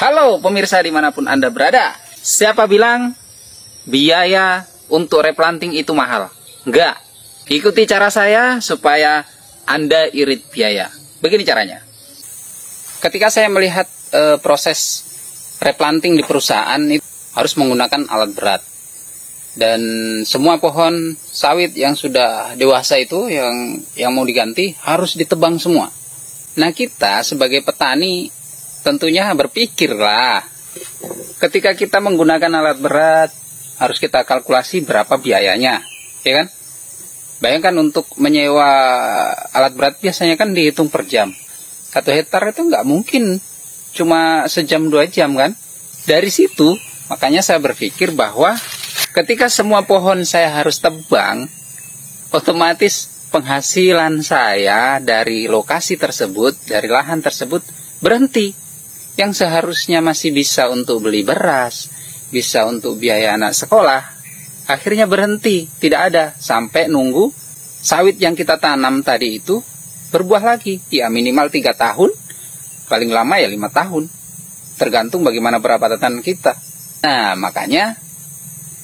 Halo pemirsa dimanapun Anda berada. Siapa bilang biaya untuk replanting itu mahal? Enggak. Ikuti cara saya supaya Anda irit biaya. Begini caranya. Ketika saya melihat proses replanting di perusahaan, itu harus menggunakan alat berat. Dan semua pohon sawit yang sudah dewasa itu yang mau diganti harus ditebang semua. Nah, kita sebagai petani tentunya berpikirlah, ketika kita menggunakan alat berat, harus kita kalkulasi berapa biayanya, ya kan? Bayangkan untuk menyewa alat berat biasanya kan dihitung per jam. 1 hektar itu nggak mungkin cuma sejam 2 jam kan? Dari situ, makanya saya berpikir bahwa ketika semua pohon saya harus tebang, otomatis penghasilan saya dari lokasi tersebut, dari lahan tersebut berhenti. Yang seharusnya masih bisa untuk beli beras, bisa untuk biaya anak sekolah, akhirnya berhenti, tidak ada, sampai nunggu sawit yang kita tanam tadi itu berbuah lagi. Ya minimal 3 tahun, paling lama ya 5 tahun, tergantung bagaimana perawatan kita. Nah, makanya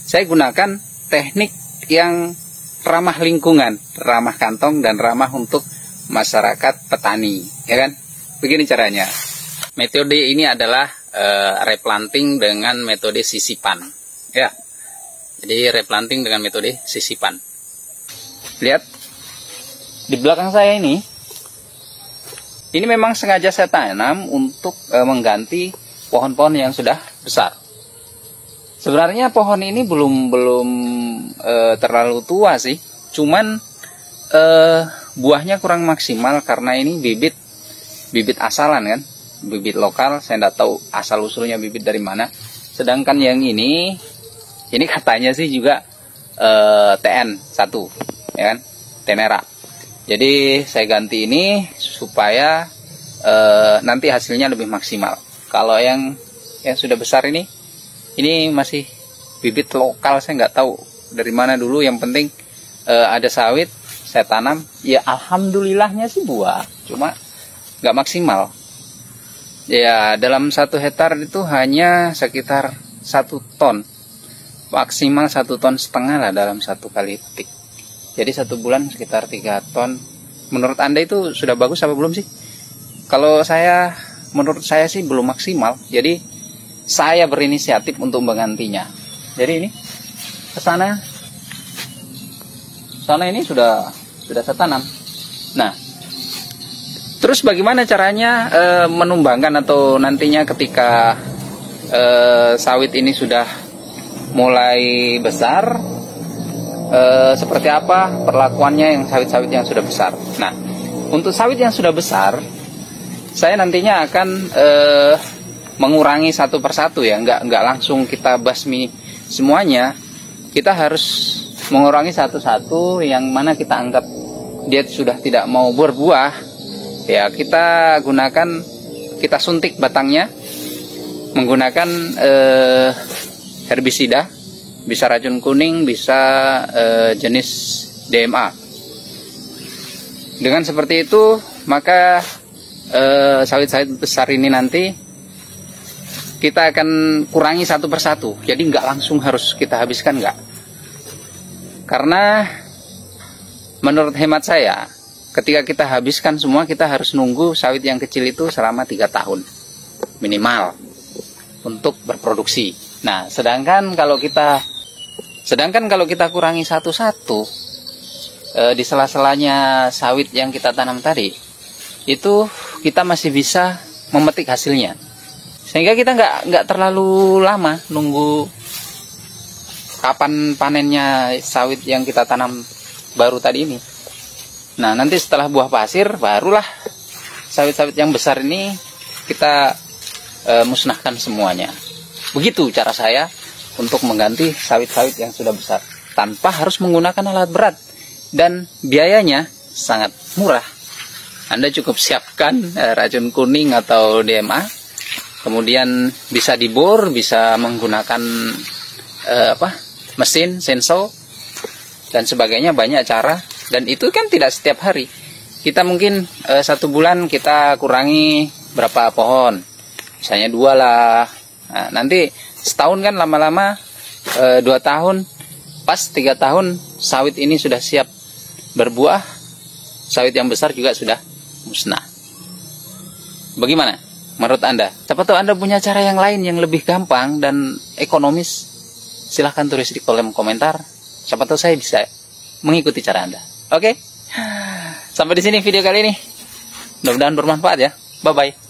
saya gunakan teknik yang ramah lingkungan, ramah kantong, dan ramah untuk masyarakat petani, ya kan? Begini caranya. Metode ini adalah replanting dengan metode sisipan, ya. Jadi replanting dengan metode sisipan. Lihat di belakang saya ini memang sengaja saya tanam untuk mengganti pohon-pohon yang sudah besar. Sebenarnya pohon ini belum terlalu tua sih, cuman buahnya kurang maksimal karena ini bibit asalan kan. Bibit lokal, saya tidak tahu asal usulnya bibit dari mana. Sedangkan yang ini katanya sih juga TN1, ya kan, Tenera. Jadi saya ganti ini supaya nanti hasilnya lebih maksimal. Kalau yang sudah besar ini masih bibit lokal, saya nggak tahu dari mana dulu. Yang penting ada sawit, saya tanam. Ya alhamdulillahnya sih buah, cuma nggak maksimal. Ya, dalam 1 hektar itu hanya sekitar 1 ton. Maksimal 1,5 ton lah dalam 1 kali petik. Jadi 1 bulan sekitar 3 ton. Menurut Anda itu sudah bagus apa belum sih? Menurut saya sih belum maksimal. Jadi saya berinisiatif untuk menggantinya. Jadi ini ke sana ini sudah saya tanam. Nah, terus bagaimana caranya menumbangkan atau nantinya ketika sawit ini sudah mulai besar, seperti apa perlakuannya yang sawit-sawit yang sudah besar. Nah, untuk sawit yang sudah besar, saya nantinya akan mengurangi satu persatu ya, nggak langsung kita basmi semuanya. Kita harus mengurangi satu-satu yang mana kita anggap dia sudah tidak mau berbuah. Ya, kita suntik batangnya menggunakan herbisida, bisa racun kuning, bisa jenis DMA. Dengan seperti itu, maka sawit-sawit besar ini nanti kita akan kurangi satu persatu. Jadi nggak langsung harus kita habiskan, nggak. Karena menurut hemat saya, ketika kita habiskan semua, kita harus nunggu sawit yang kecil itu selama 3 tahun minimal untuk berproduksi. Nah, sedangkan kalau kita kurangi satu-satu di sela-selanya sawit yang kita tanam tadi, itu kita masih bisa memetik hasilnya. Sehingga kita nggak terlalu lama nunggu kapan panennya sawit yang kita tanam baru tadi ini. Nah, nanti setelah buah pasir, barulah sawit-sawit yang besar ini kita musnahkan semuanya. Begitu cara saya untuk mengganti sawit-sawit yang sudah besar, tanpa harus menggunakan alat berat. Dan biayanya sangat murah. Anda cukup siapkan racun kuning atau DMA, kemudian bisa dibor, bisa menggunakan mesin, senso, dan sebagainya, banyak cara. Dan itu kan tidak setiap hari. Kita mungkin 1 bulan kita kurangi berapa pohon. Misalnya 2 lah. Nah, nanti setahun kan lama-lama 2 tahun, pas 3 tahun sawit ini sudah siap berbuah, sawit yang besar juga sudah musnah. Bagaimana menurut Anda? Siapa tahu Anda punya cara yang lain yang lebih gampang dan ekonomis. Silahkan tulis di kolom komentar. Siapa tahu saya bisa mengikuti cara Anda. Oke? Sampai di sini video kali ini. Mudah-mudahan bermanfaat ya. Bye-bye.